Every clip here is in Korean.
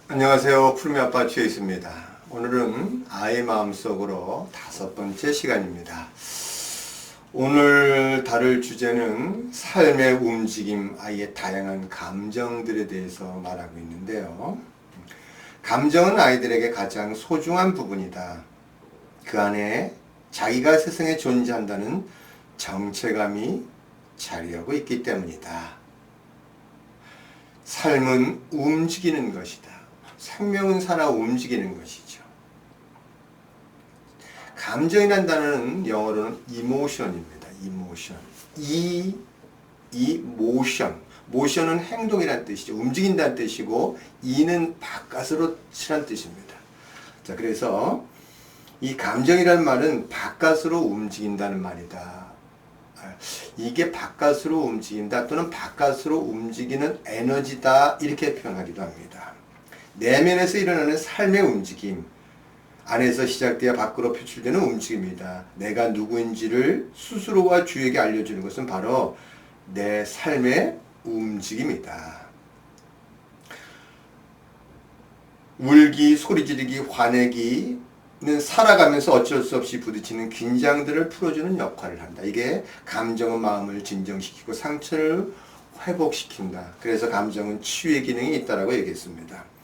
안녕하세요. 푸르미 아빠 주에 있습니다. 오늘은 아이 마음속으로 5번째 시간입니다. 오늘 다룰 주제는 삶의 움직임, 아이의 다양한 감정들에 대해서 말하고 있는데요. 감정은 아이들에게 가장 소중한 부분이다. 그 안에 자기가 세상에 존재한다는 정체감이 자리하고 있기 때문이다. 삶은 움직이는 것이다. 생명은 살아 움직이는 것이죠. 감정이란 단어는 영어로는 emotion입니다. emotion. motion. motion은 행동이란 뜻이죠. 움직인다는 뜻이고 이는 바깥으로 치란 뜻입니다. 자, 그래서 이 감정이라는 말은 바깥으로 움직인다는 말이다. 이게 바깥으로 움직인다 또는 바깥으로 움직이는 에너지다 이렇게 표현하기도 합니다. 내면에서 일어나는 삶의 움직임, 안에서 시작되어 밖으로 표출되는 움직임이다. 내가 누구인지를 스스로와 주위에게 알려주는 것은 바로 내 삶의 움직임이다. 울기, 소리 지르기, 화내기는 살아가면서 어쩔 수 없이 부딪히는 긴장들을 풀어주는 역할을 한다. 이게 감정은 마음을 진정시키고 상처를 회복시킨다. 그래서 감정은 치유의 기능이 있다고 얘기했습니다.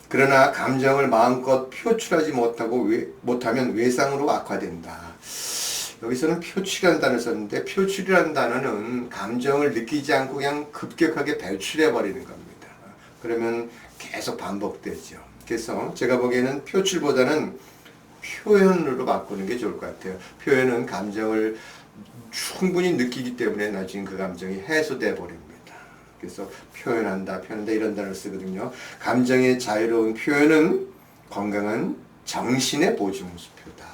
그러나 감정을 마음껏 표출하지 못하면 외상으로 악화된다. 여기서는 표출이라는 단어를 썼는데 표출이라는 단어는 감정을 느끼지 않고 그냥 급격하게 배출해버리는 겁니다. 그러면 계속 반복되죠. 그래서 제가 보기에는 표출보다는 표현으로 바꾸는 게 좋을 것 같아요. 표현은 감정을 충분히 느끼기 때문에 나중에 그 감정이 해소돼 버립니다. 그래서 표현한다 이런 단어를 쓰거든요. 감정의 자유로운 표현은 건강한 정신의 보증수표다.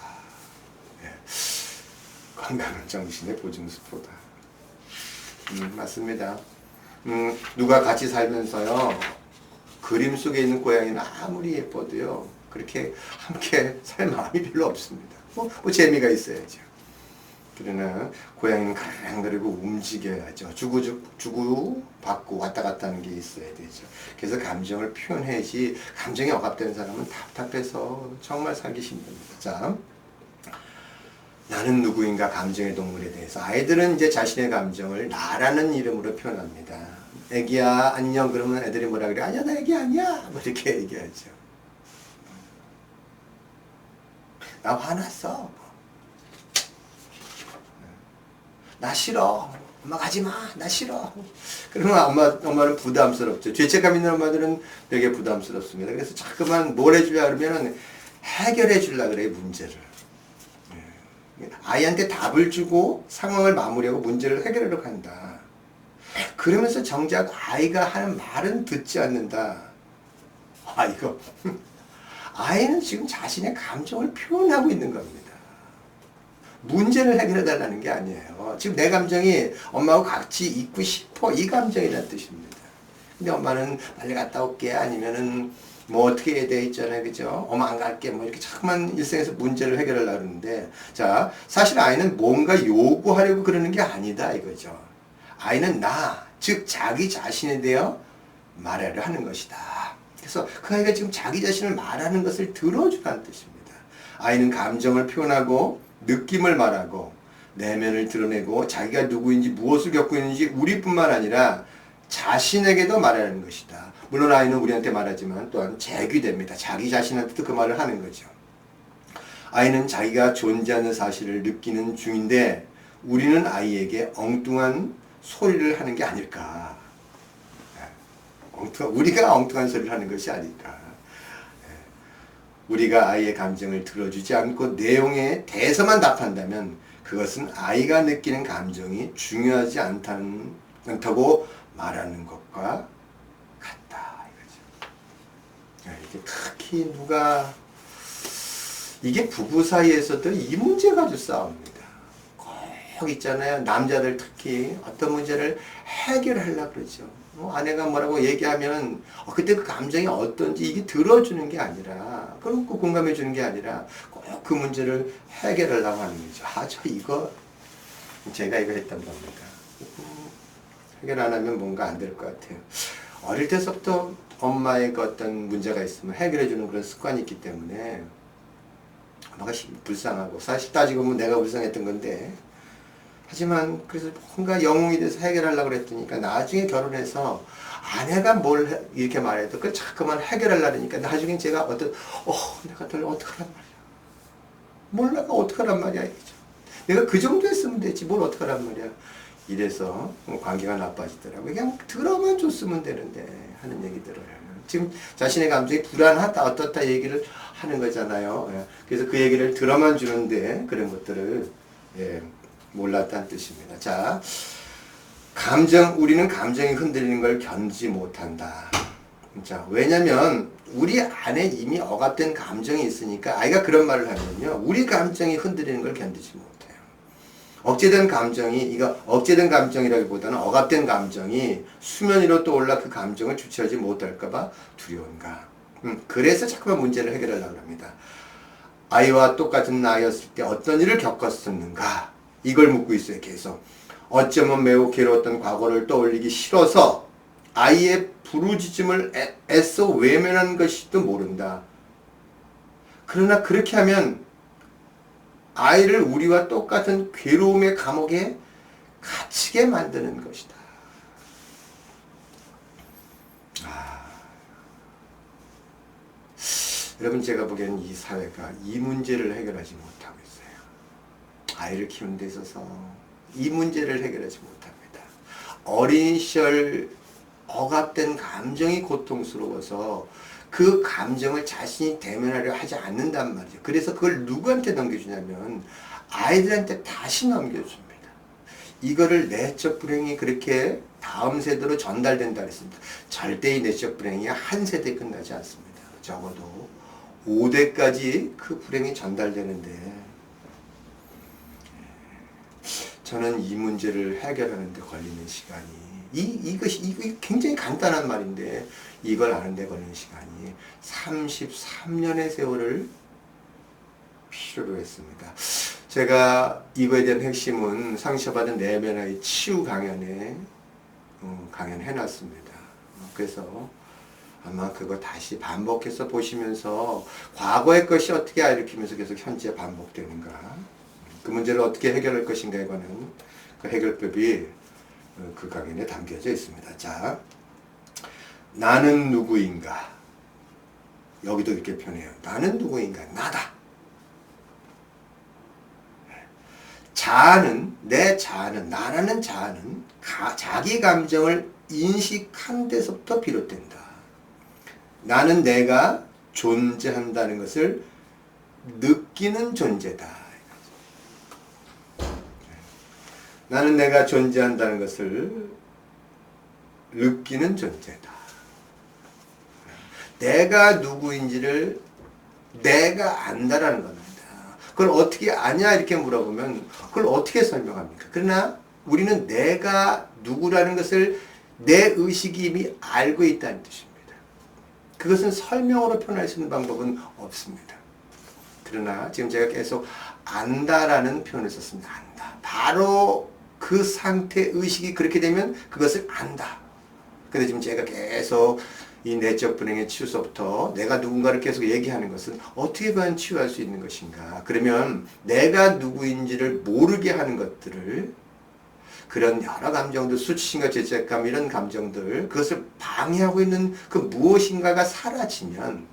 예. 건강한 정신의 보증수표다. 맞습니다. 누가 같이 살면서요. 그림 속에 있는 고양이는 아무리 예뻐도요. 그렇게 함께 살 마음이 별로 없습니다. 뭐 재미가 있어야죠. 그러나 고양이는 가랑거리고 움직여야죠. 주고받고 왔다 갔다 하는 게 있어야 되죠. 그래서 감정을 표현해야지 감정이 억압되는 사람은 답답해서 정말 살기 힘듭니다. 자, 나는 누구인가 감정의 동물에 대해서 아이들은 이제 자신의 감정을 나라는 이름으로 표현합니다. 애기야 안녕 그러면 애들이 뭐라 그래? 아니야 나 애기 아니야 뭐 이렇게 얘기하죠. 나 화났어. 나 싫어. 엄마 가지마. 나 싫어. 그러면 엄마는 부담스럽죠. 죄책감 있는 엄마들은 되게 부담스럽습니다. 그래서 자꾸만 뭘 해주려 그러면 해결해 주려 그래요, 문제를. 아이한테 답을 주고 상황을 마무리하고 문제를 해결하려고 한다. 그러면서 정작 아이가 하는 말은 듣지 않는다. 아이는 지금 자신의 감정을 표현하고 있는 겁니다. 문제를 해결해 달라는 게 아니에요. 지금 내 감정이 엄마하고 같이 있고 싶어 이 감정이라는 뜻입니다. 근데 엄마는 빨리 갔다 올게 아니면은 뭐 어떻게 해야 돼 있잖아요. 그죠? 엄마 안 갈게 뭐 이렇게 자꾸만 일생에서 문제를 해결하려고 그러는데 자 사실 아이는 뭔가 요구하려고 그러는 게 아니다 이거죠. 아이는 즉 자기 자신에 대해 말하려 하는 것이다. 그래서 그 아이가 지금 자기 자신을 말하는 것을 들어주라는 뜻입니다. 아이는 감정을 표현하고 느낌을 말하고 내면을 드러내고 자기가 누구인지 무엇을 겪고 있는지 우리뿐만 아니라 자신에게도 말하는 것이다. 물론 아이는 우리한테 말하지만 또한 재귀됩니다. 자기 자신한테도 그 말을 하는 거죠. 아이는 자기가 존재하는 사실을 느끼는 중인데 우리는 아이에게 엉뚱한 소리를 하는 게 아닐까. 우리가 엉뚱한 소리를 하는 것이 아닐까. 우리가 아이의 감정을 들어주지 않고 내용에 대해서만 답한다면 그것은 아이가 느끼는 감정이 중요하지 않다고 말하는 것과 같다. 이거죠. 이게 특히 이게 부부 사이에서도 이 문제 가지고 싸웁니다. 꼭 있잖아요. 남자들 특히 어떤 문제를 해결하려고 그러죠. 아내가 뭐라고 얘기하면 그때 그 감정이 어떤지 이게 들어주는 게 아니라 그렇고 공감해 주는 게 아니라 꼭 그 문제를 해결하려고 하는 거죠. 제가 이거 했던 겁니다. 해결 안 하면 뭔가 안 될 것 같아요. 어릴 때서부터 엄마의 그 어떤 문제가 있으면 해결해주는 그런 습관이 있기 때문에 엄마가 불쌍하고, 사실 따지고 보면 내가 불쌍했던 건데, 하지만 그래서 뭔가 영웅이 돼서 해결하려고 그랬더니까 나중에 결혼해서 아내가 이렇게 말해도 그걸 자꾸만 해결하려니까 나중에 제가 내가 널 어떡하란 말이야. 몰라가 어떡하란 말이야. 이죠. 내가 그 정도 했으면 되지 뭘 어떡하란 말이야. 이래서 관계가 나빠지더라고요. 그냥 들어만 줬으면 되는데 하는 얘기들을. 지금 자신의 감정이 불안하다 어떻다 얘기를 하는 거잖아요. 그래서 그 얘기를 들어만 주는데 그런 것들을 몰랐다는 뜻입니다. 자, 우리는 감정이 흔들리는 걸 견디지 못한다. 자, 왜냐면 우리 안에 이미 억압된 감정이 있으니까 아이가 그런 말을 하면요. 우리 감정이 흔들리는 걸 견디지 못해요. 억제된 감정이라기보다는 억압된 감정이 수면 위로 떠올라 그 감정을 주체하지 못할까봐 두려운가. 그래서 자꾸만 문제를 해결하려고 합니다. 아이와 똑같은 나이였을 때 어떤 일을 겪었었는가. 이걸 묻고 있어요. 계속. 어쩌면 매우 괴로웠던 과거를 떠올리기 싫어서 아이의 부르짖음을 애써 외면한 것일지도 모른다. 그러나 그렇게 하면 아이를 우리와 똑같은 괴로움의 감옥에 갇히게 만드는 것이다. 여러분, 제가 보기에는 이 사회가 이 문제를 해결하지 못하고 있어요. 아이를 키우는 데 있어서 이 문제를 해결하지 못합니다. 어린 시절 억압된 감정이 고통스러워서 그 감정을 자신이 대면하려 하지 않는단 말이죠. 그래서 그걸 누구한테 넘겨주냐면 아이들한테 다시 넘겨줍니다. 이거를 내적 불행이 그렇게 다음 세대로 전달된다 그랬습니다. 절대의 내적 불행이 한 세대에 끝나지 않습니다. 적어도 5대까지 그 불행이 전달되는데, 저는 이 문제를 해결하는 데 걸리는 시간이, 이것이 굉장히 간단한 말인데 이걸 아는 데 걸리는 시간이 33년의 세월을 필요로 했습니다. 제가 이거에 대한 핵심은 상처받은 내면의 치유 강연에 강연해놨습니다. 그래서 아마 그거 다시 반복해서 보시면서 과거의 것이 어떻게 일으키면서 계속 현재 반복되는가, 그 문제를 어떻게 해결할 것인가에 관한 그 해결법이 그 강연에 담겨져 있습니다. 자, 나는 누구인가? 여기도 이렇게 표현해요. 나는 누구인가? 나다. 자아는, 내 자아는, 나라는 자아는 자기 감정을 인식한 데서부터 비롯된다. 나는 내가 존재한다는 것을 느끼는 존재다. 나는 내가 존재한다는 것을 느끼는 존재다. 내가 누구인지를 내가 안다라는 겁니다. 그걸 어떻게 아냐 이렇게 물어보면 그걸 어떻게 설명합니까? 그러나 우리는 내가 누구라는 것을 내 의식이 이미 알고 있다는 뜻입니다. 그것은 설명으로 표현할 수 있는 방법은 없습니다. 그러나 지금 제가 계속 안다라는 표현을 썼습니다. 안다. 바로 그 상태 의식이 그렇게 되면 그것을 안다. 근데 지금 제가 계속 이 내적 불행의 치유서부터 내가 누군가를 계속 얘기하는 것은 어떻게 과연 치유할 수 있는 것인가. 그러면 내가 누구인지를 모르게 하는 것들을, 그런 여러 감정들, 수치심과 죄책감 이런 감정들, 그것을 방해하고 있는 그 무엇인가가 사라지면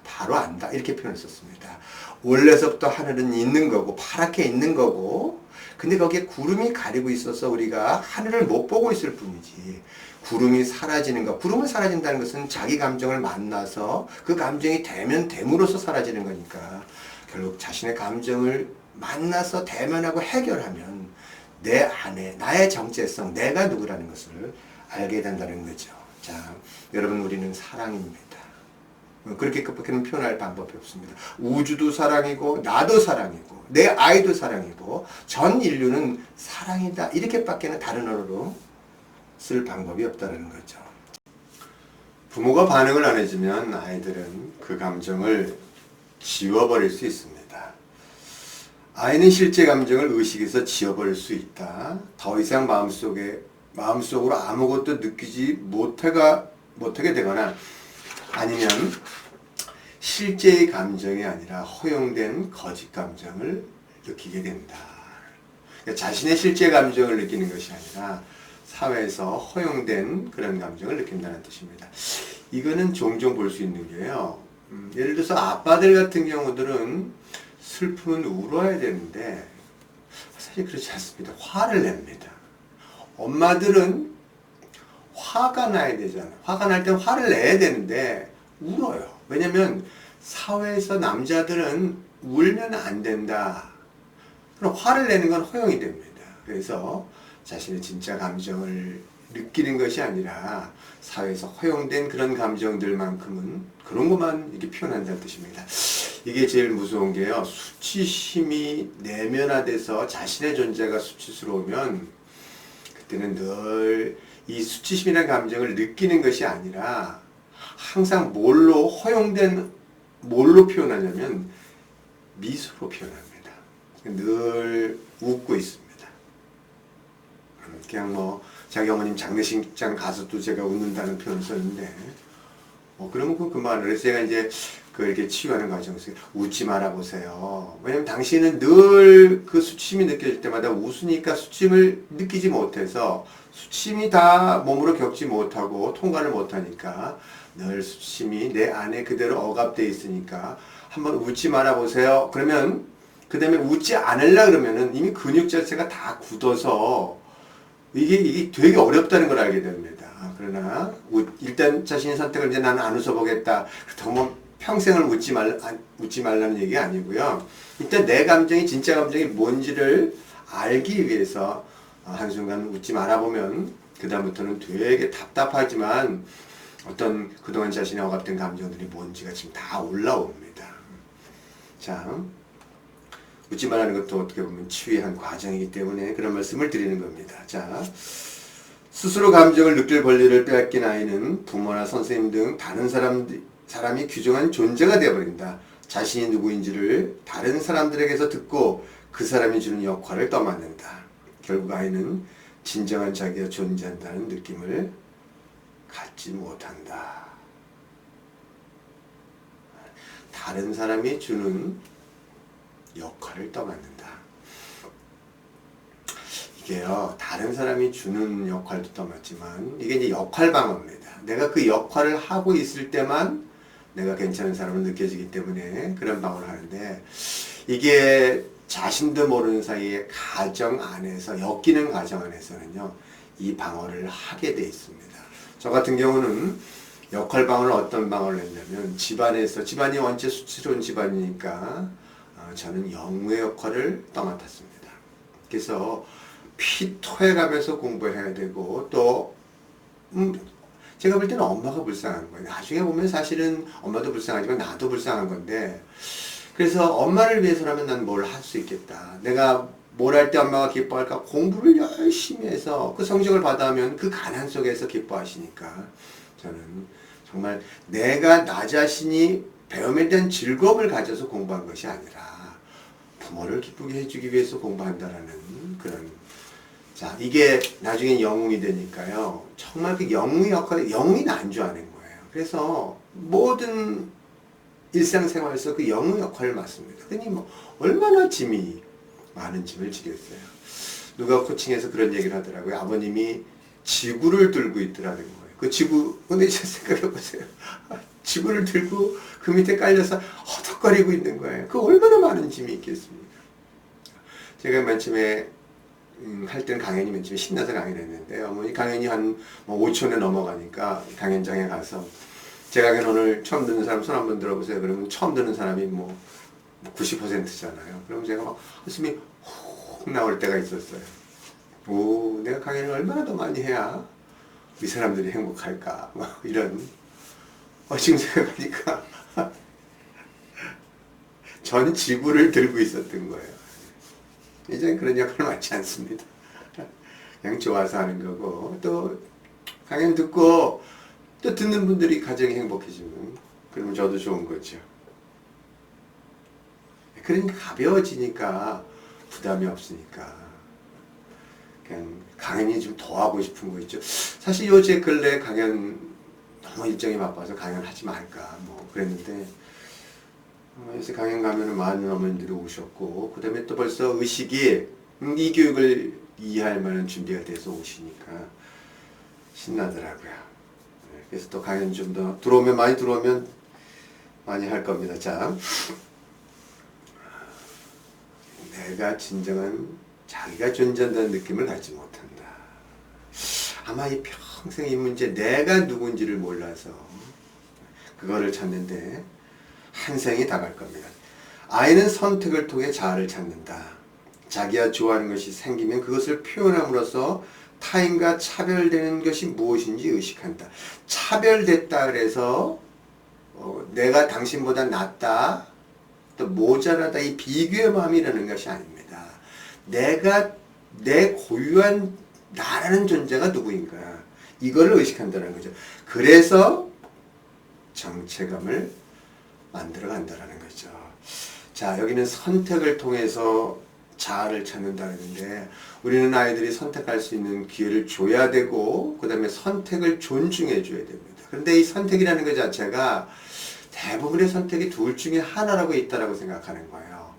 바로 안다. 이렇게 표현을 썼습니다. 원래서부터 하늘은 있는 거고 파랗게 있는 거고, 근데 거기에 구름이 가리고 있어서 우리가 하늘을 못 보고 있을 뿐이지, 구름이 사라지는 것, 구름이 사라진다는 것은 자기 감정을 만나서 그 감정이 됨으로써 사라지는 거니까, 결국 자신의 감정을 만나서 대면하고 해결하면 내 안에 나의 정체성, 내가 누구라는 것을 알게 된다는 거죠. 자, 여러분, 우리는 사랑입니다. 그렇게 끝밖에는 표현할 방법이 없습니다. 우주도 사랑이고 나도 사랑이고 내 아이도 사랑이고 전 인류는 사랑이다. 이렇게밖에는 다른 언어로 쓸 방법이 없다는 거죠. 부모가 반응을 안 해주면 아이들은 그 감정을 지워버릴 수 있습니다. 아이는 실제 감정을 의식해서 지워버릴 수 있다. 더 이상 마음속으로 아무것도 느끼지 못하게 되거나 아니면 실제의 감정이 아니라 허용된 거짓 감정을 느끼게 된다. 그러니까 자신의 실제 감정을 느끼는 것이 아니라 사회에서 허용된 그런 감정을 느낀다는 뜻입니다. 이거는 종종 볼 수 있는 게요. 예를 들어서 아빠들 같은 경우들은 슬픔은 울어야 되는데 사실 그렇지 않습니다. 화를 냅니다. 엄마들은 화가 나야 되잖아요. 화가 날 땐 화를 내야 되는데 울어요. 왜냐면 사회에서 남자들은 울면 안 된다. 그럼 화를 내는 건 허용이 됩니다. 그래서 자신의 진짜 감정을 느끼는 것이 아니라 사회에서 허용된 그런 감정들만큼은 그런 것만 이렇게 표현한다는 뜻입니다. 이게 제일 무서운 게요. 수치심이 내면화돼서 자신의 존재가 수치스러우면 그때는 늘 이 수치심이라는 감정을 느끼는 것이 아니라 항상 뭘로 표현하냐면 미소로 표현합니다. 늘 웃고 있습니다. 그냥 뭐 자기 어머님 장례식장 가서도 제가 웃는다는 표현을 썼는데 그러면 그 말을 해서 제가 이제 이렇게 치유하는 과정에서 웃지 말아 보세요. 왜냐면 당신은 늘 그 수치심이 느껴질 때마다 웃으니까 수치심을 느끼지 못해서 수치심이 다 몸으로 겪지 못하고 통과를 못하니까 늘 수치심이 내 안에 그대로 억압되어 있으니까 한번 웃지 말아 보세요. 그러면 그 다음에 웃지 않으려 그러면은 이미 근육 자체가 다 굳어서 이게 되게 어렵다는 걸 알게 됩니다. 그러나 일단 자신의 선택을 이제 나는 안 웃어보겠다. 그렇다고 평생을 웃지 말라는 얘기가 아니고요. 일단 내 감정이 진짜 감정이 뭔지를 알기 위해서 한순간 웃지 말아보면 그 다음부터는 되게 답답하지만 어떤 그동안 자신의 억압된 감정들이 뭔지가 지금 다 올라옵니다. 자, 웃지 말라는 것도 어떻게 보면 치유의 한 과정이기 때문에 그런 말씀을 드리는 겁니다. 자, 스스로 감정을 느낄 권리를 빼앗긴 아이는 부모나 선생님 등 다른 사람이 규정한 존재가 되어버린다. 자신이 누구인지를 다른 사람들에게서 듣고 그 사람이 주는 역할을 떠맡는다. 결국 아이는 진정한 자기가 존재한다는 느낌을 갖지 못한다. 다른 사람이 주는 역할을 떠맡는다. 이게요, 다른 사람이 주는 역할도 떠맡지만 이게 이제 역할 방어입니다. 내가 그 역할을 하고 있을 때만 내가 괜찮은 사람을 느껴지기 때문에 그런 방어를 하는데 이게 자신도 모르는 사이에 가정 안에서 엮이는 가정 안에서는요 이 방어를 하게 돼 있습니다. 저 같은 경우는 역할 방어를 어떤 방어를 했냐면 집안이 원체 수치스러운 집안이니까 저는 영우의 역할을 떠맡았습니다. 그래서 피토해가면서 공부해야 되고 또 제가 볼 때는 엄마가 불쌍한 거예요. 나중에 보면 사실은 엄마도 불쌍하지만 나도 불쌍한 건데 그래서 엄마를 위해서라면 난 뭘 할 수 있겠다. 내가 뭘 할 때 엄마가 기뻐할까? 공부를 열심히 해서 그 성적을 받아오면 그 가난 속에서 기뻐하시니까 저는 정말 내가 나 자신이 배움에 대한 즐거움을 가져서 공부한 것이 아니라 부모를 기쁘게 해주기 위해서 공부한다라는 그런 자 이게 나중에 영웅이 되니까요 정말 그 영웅의 역할을 영웅이 난주하는 거예요. 그래서 모든 일상생활에서 그 영웅 역할을 맡습니다. 그러니 뭐 얼마나 많은 짐을 지겠어요. 누가 코칭에서 그런 얘기를 하더라고요. 아버님이 지구를 들고 있더라는 거예요. 그 지구, 근데 생각해보세요. 지구를 들고 그 밑에 깔려서 허덕거리고 있는 거예요. 그 얼마나 많은 짐이 있겠습니까? 제가 맨 처음에 할 때는 강연이 맨 처음에 신나서 강연했는데 어머니 강연이 한 5천에 넘어가니까 강연장에 가서 제 강연 오늘 처음 듣는 사람 손 한번 들어보세요. 그러면 처음 듣는 사람이 뭐 90%잖아요. 그럼 제가 막 웃음이 훅 나올 때가 있었어요. 오, 내가 강연을 얼마나 더 많이 해야 이 사람들이 행복할까? 막 이런. 지금 생각하니까 전 지구를 들고 있었던 거예요. 이제는 그런 역할을 맡지 않습니다. 그냥 좋아서 하는 거고 또 강연 듣고 또 듣는 분들이 가정이 행복해지면 그러면 저도 좋은 거죠. 그러니까 가벼워지니까 부담이 없으니까 그냥 강연이 좀 더 하고 싶은 거 있죠. 사실 요새 근래 강연 너무 일정이 바빠서 강연하지 말까 뭐 그랬는데 요새 강연 가면은 많은 어머님들이 오셨고 그 다음에 또 벌써 의식이 이 교육을 이해할 만한 준비가 돼서 오시니까 신나더라고요. 그래서 또 강연 좀 더 많이 들어오면 많이 할 겁니다. 자, 내가 진정한 자기가 존재한다는 느낌을 갖지 못한다. 아마 이 평생 이 문제 내가 누군지를 몰라서 그거를 찾는데 한 생이 다 갈 겁니다. 아이는 선택을 통해 자아를 찾는다. 자기가 좋아하는 것이 생기면 그것을 표현함으로써 타인과 차별되는 것이 무엇인지 의식한다. 차별됐다 그래서 내가 당신보다 낫다, 또 모자라다 이 비교의 마음이라는 것이 아닙니다. 내가 내 고유한 나라는 존재가 누구인가 이거를 의식한다는 거죠. 그래서 정체감을 만들어 간다는 거죠. 자, 여기는 선택을 통해서 자아를 찾는다는데 우리는 아이들이 선택할 수 있는 기회를 줘야 되고 그 다음에 선택을 존중해 줘야 됩니다. 그런데 이 선택이라는 것 자체가 대부분의 선택이 둘 중에 하나라고 있다라고 생각하는 거예요.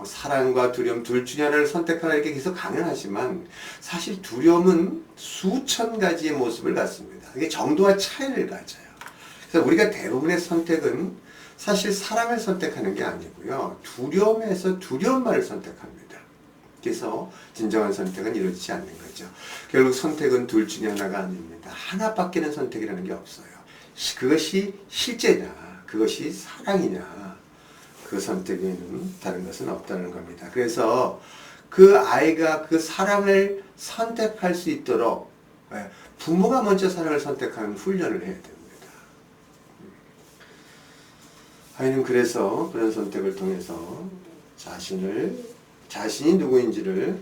사랑과 두려움 둘 중에 하나를 선택하라 이렇게 계속 강연하지만 사실 두려움은 수천 가지의 모습을 갖습니다. 이게 정도와 차이를 가져요. 그래서 우리가 대부분의 선택은 사실 사랑을 선택하는 게 아니고요. 두려움에서 두려움만을 선택합니다. 그래서 진정한 선택은 이루어지지 않는 거죠. 결국 선택은 둘 중에 하나가 아닙니다. 하나밖에는 선택이라는 게 없어요. 그것이 실제냐, 그것이 사랑이냐, 그 선택 외에는 다른 것은 없다는 겁니다. 그래서 그 아이가 그 사랑을 선택할 수 있도록 부모가 먼저 사랑을 선택하는 훈련을 해야 됩니다. 아이는 그래서 그런 선택을 통해서 자신이 누구인지를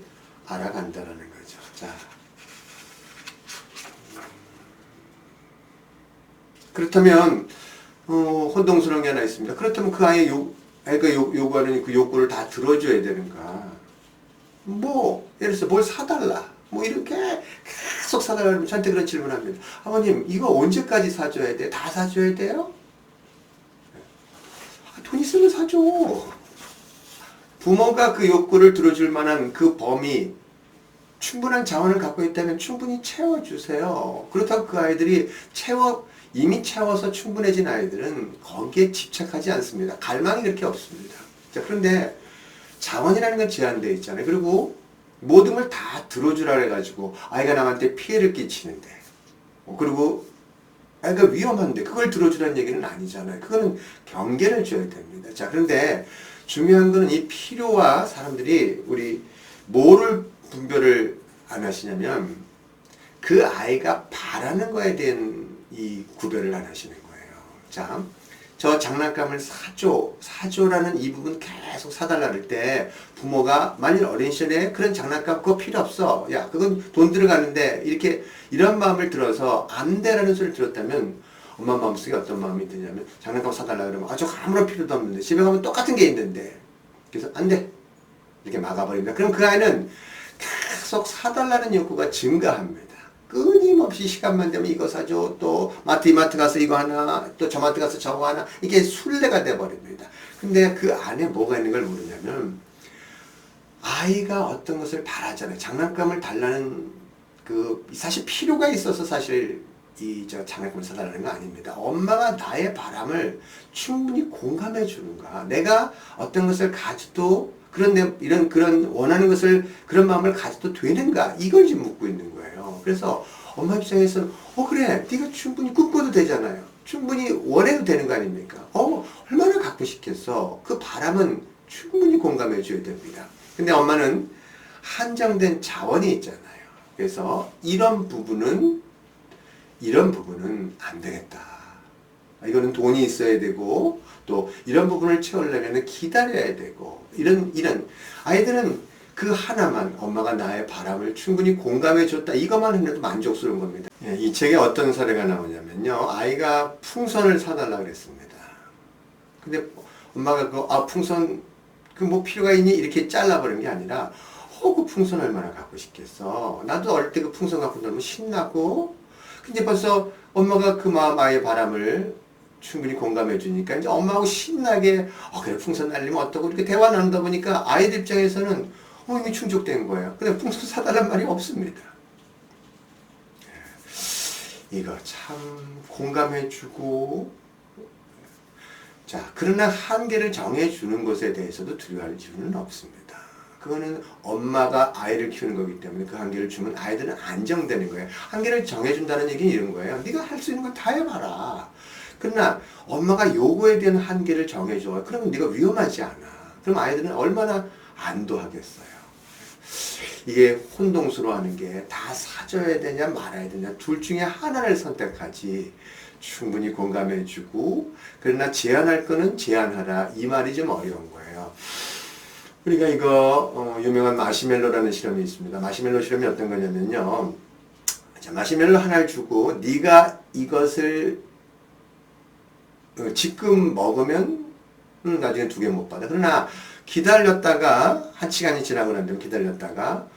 알아간다는 거죠. 자, 그렇다면 혼동스러운 게 하나 있습니다. 그렇다면 그 아이의 아이가 요구하는 그 욕구를 다 들어줘야 되는가? 뭐 예를 들어서 뭘 사달라 뭐 이렇게 계속 사달라 그러면 저한테 그런 질문합니다. 아버님 이거 언제까지 사줘야 돼? 다 사줘야 돼요? 돈 있으면 사줘. 부모가 그 욕구를 들어줄 만한 그 범위 충분한 자원을 갖고 있다면 충분히 채워주세요. 그렇다고 그 아이들이 이미 채워서 충분해진 아이들은 거기에 집착하지 않습니다. 갈망이 그렇게 없습니다. 자, 그런데 자원이라는 건 제한되어 있잖아요. 그리고 모든 걸 다 들어주라 해가지고 아이가 남한테 피해를 끼치는데 그리고 아이가 위험한데 그걸 들어주라는 얘기는 아니잖아요. 그거는 경계를 줘야 됩니다. 자, 그런데 중요한 거는 이 필요와 사람들이 우리 뭐를 분별을 안 하시냐면 그 아이가 바라는 거에 대한 이 구별을 안 하시는 거예요. 자, 저 장난감을 사줘라는 이 부분 계속 사달라 할 때 부모가 만일 어린 시절에 그런 장난감 그거 필요 없어. 야, 그건 돈 들어가는데 이런 마음을 들어서 안 돼라는 소리를 들었다면 엄마 마음속에 어떤 마음이 드냐면 장난감 사달라 그러면 저거 아무런 필요도 없는데 집에 가면 똑같은 게 있는데 그래서 안 돼. 이렇게 막아버립니다. 그럼 그 아이는 계속 사달라는 욕구가 증가합니다. 끊임없이 시간만 되면 이거 사줘, 또 이마트 가서 이거 하나, 또 저 마트 가서 저거 하나, 이게 순례가 돼버립니다. 근데 그 안에 뭐가 있는 걸 모르냐면 아이가 어떤 것을 바라잖아요. 장난감을 달라는 사실 필요가 있어서 사실 장난감을 사달라는 거 아닙니다. 엄마가 나의 바람을 충분히 공감해 주는가, 내가 어떤 것을 가져도 그런 원하는 것을 그런 마음을 가져도 되는가, 이걸 지금 묻고 있는 거예요. 그래서 엄마 입장에서는 그래, 네가 충분히 꿈꿔도 되잖아요. 충분히 원해도 되는 거 아닙니까? 얼마나 갖고 싶겠어. 그 바람은 충분히 공감해 줘야 됩니다. 근데 엄마는 한정된 자원이 있잖아요. 그래서 이런 부분은 안 되겠다. 이거는 돈이 있어야 되고, 또 이런 부분을 채우려면 기다려야 되고, 이런 아이들은 그 하나만, 엄마가 나의 바람을 충분히 공감해 줬다, 이것만 해도 만족스러운 겁니다. 이 책에 어떤 사례가 나오냐면요, 아이가 풍선을 사달라 그랬습니다. 근데 엄마가 풍선 필요가 있니? 이렇게 잘라버린 게 아니라 그 풍선 얼마나 갖고 싶겠어. 나도 어릴 때 그 풍선 갖고 놀면 신나고, 근데 벌써 엄마가 그 마음 아이의 바람을 충분히 공감해 주니까 이제 엄마하고 신나게 그래 풍선 날리면 어떠고 이렇게 대화 나누다 보니까 아이들 입장에서는 이미 충족된 거예요. 근데 풍선 사달란 말이 없습니다. 이거 참 공감해 주고 자 그러나 한계를 정해 주는 것에 대해서도 두려워할 이유는 없습니다. 그거는 엄마가 아이를 키우는 거기 때문에 그 한계를 주면 아이들은 안정되는 거예요. 한계를 정해준다는 얘기는 이런 거예요. 네가 할 수 있는 건 다 해봐라. 그러나 엄마가 요거에 대한 한계를 정해줘. 그러면 네가 위험하지 않아. 그럼 아이들은 얼마나 안도하겠어요. 이게 혼동스러워하는 게 다 사줘야 되냐 말아야 되냐 둘 중에 하나를 선택하지. 충분히 공감해주고 그러나 제한할 거는 제한하라. 이 말이 좀 어려운 거예요. 그러니까 이거 유명한 마시멜로라는 실험이 있습니다. 마시멜로 실험이 어떤 거냐면요. 자, 마시멜로 하나를 주고 네가 이것을 지금 먹으면 나중에 2개 못 받아. 그러나 기다렸다가 1시간이 지나고 나면 기다렸다가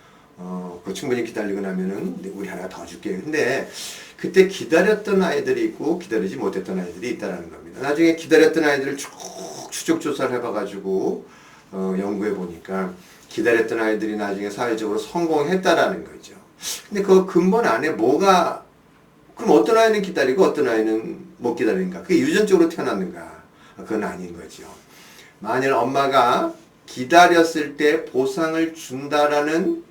충분히 기다리고 나면은 우리 하나 더 줄게. 근데 그때 기다렸던 아이들이 있고 기다리지 못했던 아이들이 있다라는 겁니다. 나중에 기다렸던 아이들을 쭉 추적 조사를 해봐가지고 연구해 보니까 기다렸던 아이들이 나중에 사회적으로 성공했다라는 거죠. 근데 그 근본 안에 뭐가 그럼 어떤 아이는 기다리고 어떤 아이는 못 기다리는가? 그게 유전적으로 태어났는가? 그건 아닌 거죠. 만일 엄마가 기다렸을 때 보상을 준다라는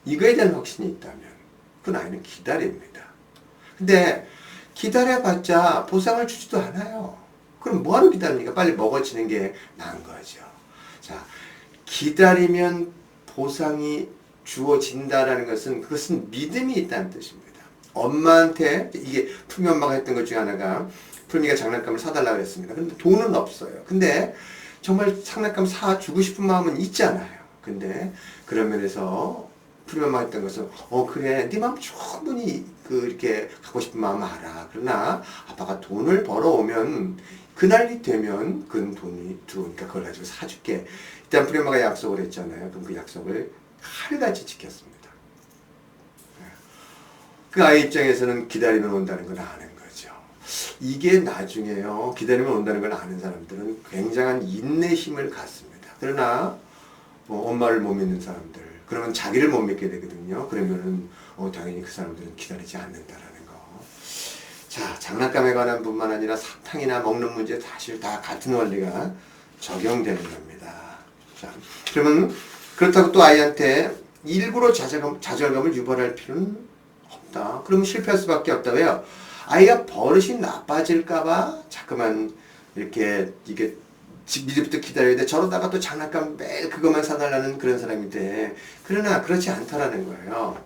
이거에 대한 확신이 있다면 그 아이는 기다립니다. 근데 기다려봤자 보상을 주지도 않아요. 그럼 뭐하러 기다립니까? 빨리 먹어지는 게 나은 거죠. 자, 기다리면 보상이 주어진다라는 것은 그것은 믿음이 있다는 뜻입니다. 엄마한테 이게 풀미 엄마가 했던 것 중에 하나가 풀미가 장난감을 사달라고 했습니다. 근데 돈은 없어요. 근데 정말 장난감 사주고 싶은 마음은 있잖아요. 근데 그런 면에서 풀미 엄마가 했던 것은 그래 네 마음 충분히 이렇게 갖고 싶은 마음 알아. 그러나 아빠가 돈을 벌어오면 그날이 되면 그 돈이 들어오니까 그걸 가지고 사줄게. 일단 풀미 엄마가 약속을 했잖아요. 그럼 그 약속을 칼같이 지켰습니다. 그 아이 입장에서는 기다리면 온다는 걸 아는 거죠. 이게 나중에요. 기다리면 온다는 걸 아는 사람들은 굉장한 인내심을 갖습니다. 그러나 엄마를 못 믿는 사람들 그러면 자기를 못 믿게 되거든요. 그러면은 당연히 그 사람들은 기다리지 않는다라는 거. 자, 장난감에 관한 뿐만 아니라 사탕이나 먹는 문제 사실 다 같은 원리가 적용되는 겁니다. 자, 그러면 그렇다고 또 아이한테 일부러 좌절감을 유발할 필요는 없다. 그러면 실패할 수밖에 없다. 왜요? 아이가 버릇이 나빠질까봐 자꾸만 이게 미리부터 기다려야 돼. 저러다가 또 장난감 매일 그것만 사달라는 그런 사람이 돼. 그러나 그렇지 않다라는 거예요.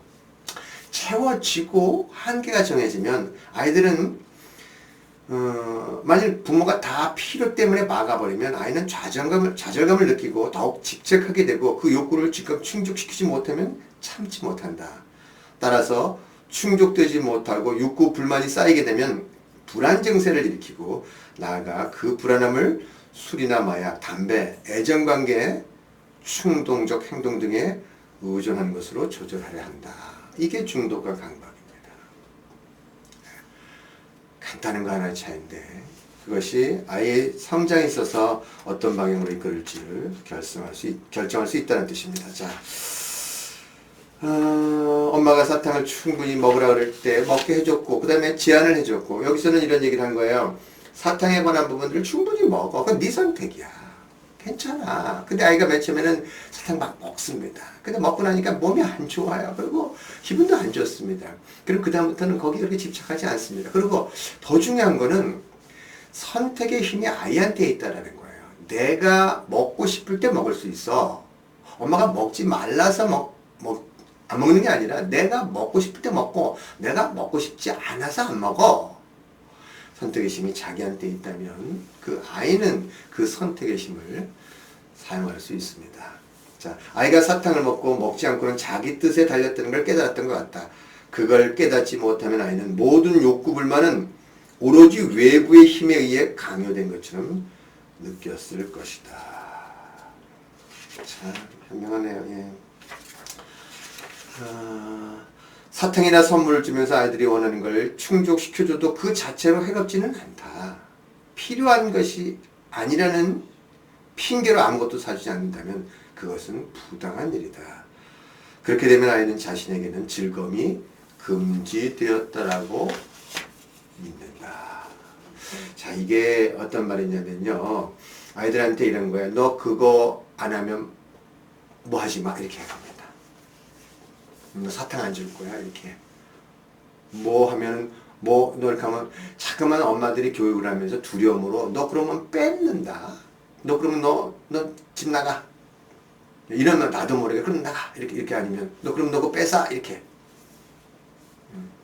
채워지고 한계가 정해지면 아이들은 만일 부모가 다 필요 때문에 막아버리면 아이는 좌절감을 느끼고 더욱 집착하게 되고 그 욕구를 즉각 충족시키지 못하면 참지 못한다. 따라서 충족되지 못하고 욕구 불만이 쌓이게 되면 불안 증세를 일으키고 나아가 그 불안함을 술이나 마약, 담배, 애정관계, 충동적 행동 등에 의존하는 것으로 조절하려 한다. 이게 중독과 강박입니다. 간단한 거 하나의 차이인데 그것이 아이의 성장에 있어서 어떤 방향으로 이끌을지를 결정할 수 있다는 뜻입니다. 자, 엄마가 사탕을 충분히 먹으라 그럴 때 먹게 해줬고 그 다음에 제한을 해줬고 여기서는 이런 얘기를 한 거예요. 사탕에 관한 부분들을 충분히 먹어. 그건 네 선택이야. 괜찮아. 근데 아이가 맨 처음에는 사탕 막 먹습니다. 근데 먹고 나니까 몸이 안 좋아요. 그리고 기분도 안 좋습니다. 그리고 그 다음부터는 거기에 그렇게 집착하지 않습니다. 그리고 더 중요한 거는 선택의 힘이 아이한테 있다라는 거예요. 내가 먹고 싶을 때 먹을 수 있어. 엄마가 먹지 말라서 안 먹는 게 아니라 내가 먹고 싶을 때 먹고 내가 먹고 싶지 않아서 안 먹어. 선택의 힘이 자기한테 있다면 그 아이는 그 선택의 힘을 사용할 수 있습니다. 자, 아이가 사탕을 먹고 먹지 않고는 자기 뜻에 달렸다는 걸 깨달았던 것 같다. 그걸 깨닫지 못하면 아이는 모든 욕구 불만은 오로지 외부의 힘에 의해 강요된 것처럼 느꼈을 것이다. 자, 현명하네요. 예. 사탕이나 선물을 주면서 아이들이 원하는 걸 충족시켜줘도 그 자체로 해롭지는 않다. 필요한 것이 아니라는 핑계로 아무것도 사주지 않는다면 그것은 부당한 일이다. 그렇게 되면 아이는 자신에게는 즐거움이 금지되었다라고 믿는다. 자, 이게 어떤 말이냐면요. 아이들한테 이런 거야. 너 그거 안 하면 뭐 하지 마. 이렇게 해갑니다. 너 사탕 안 줄 거야. 이렇게. 뭐 하면, 너 이렇게 하면, 자꾸만 엄마들이 교육을 하면서 두려움으로, 너 그러면 뺏는다. 너 그러면 너 집 나가. 이러면 나도 모르게, 그럼 나가. 이렇게 아니면, 너 그럼 너 그거 뺏어. 이렇게.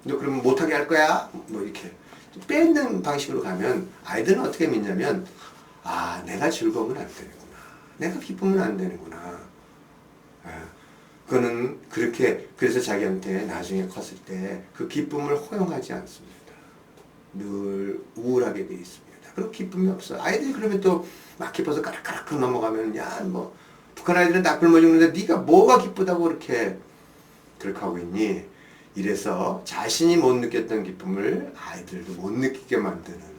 너 그러면 못하게 할 거야. 뭐 이렇게. 뺏는 방식으로 가면, 아이들은 어떻게 믿냐면, 아, 내가 즐거우면 안 되는구나. 내가 기쁘면 안 되는구나. 그거는 그렇게, 그래서 자기한테 나중에 컸을 때 그 기쁨을 허용하지 않습니다. 늘 우울하게 돼 있습니다. 그리고 기쁨이 없어. 아이들이 그러면 또 막 기뻐서 까락까락 넘어가면, 야, 뭐, 북한 아이들은 나쁠 뭐 죽는데 네가 뭐가 기쁘다고 그렇게 하고 있니? 이래서 자신이 못 느꼈던 기쁨을 아이들도 못 느끼게 만드는,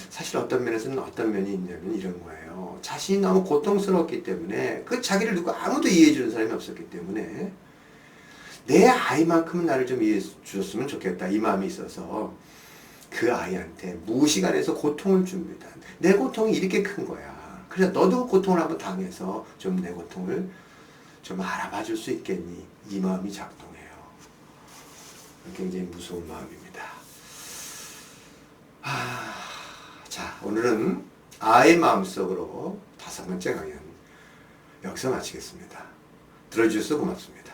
사실 어떤 면에서는 어떤 면이 있냐면 이런 거예요. 자신이 너무 고통스러웠기 때문에, 그 자기를 누구 아무도 이해해 주는 사람이 없었기 때문에, 내 아이만큼은 나를 좀 이해해 주셨으면 좋겠다. 이 마음이 있어서 그 아이한테 무시간에서 고통을 줍니다. 내 고통이 이렇게 큰 거야. 그래서 너도 고통을 한번 당해서 좀 내 고통을 좀 알아봐 줄 수 있겠니? 이 마음이 작동해요. 굉장히 무서운 마음입니다. 자, 오늘은 아이의 마음속으로 5번째 강연 여기서 마치겠습니다. 들어주셔서 고맙습니다.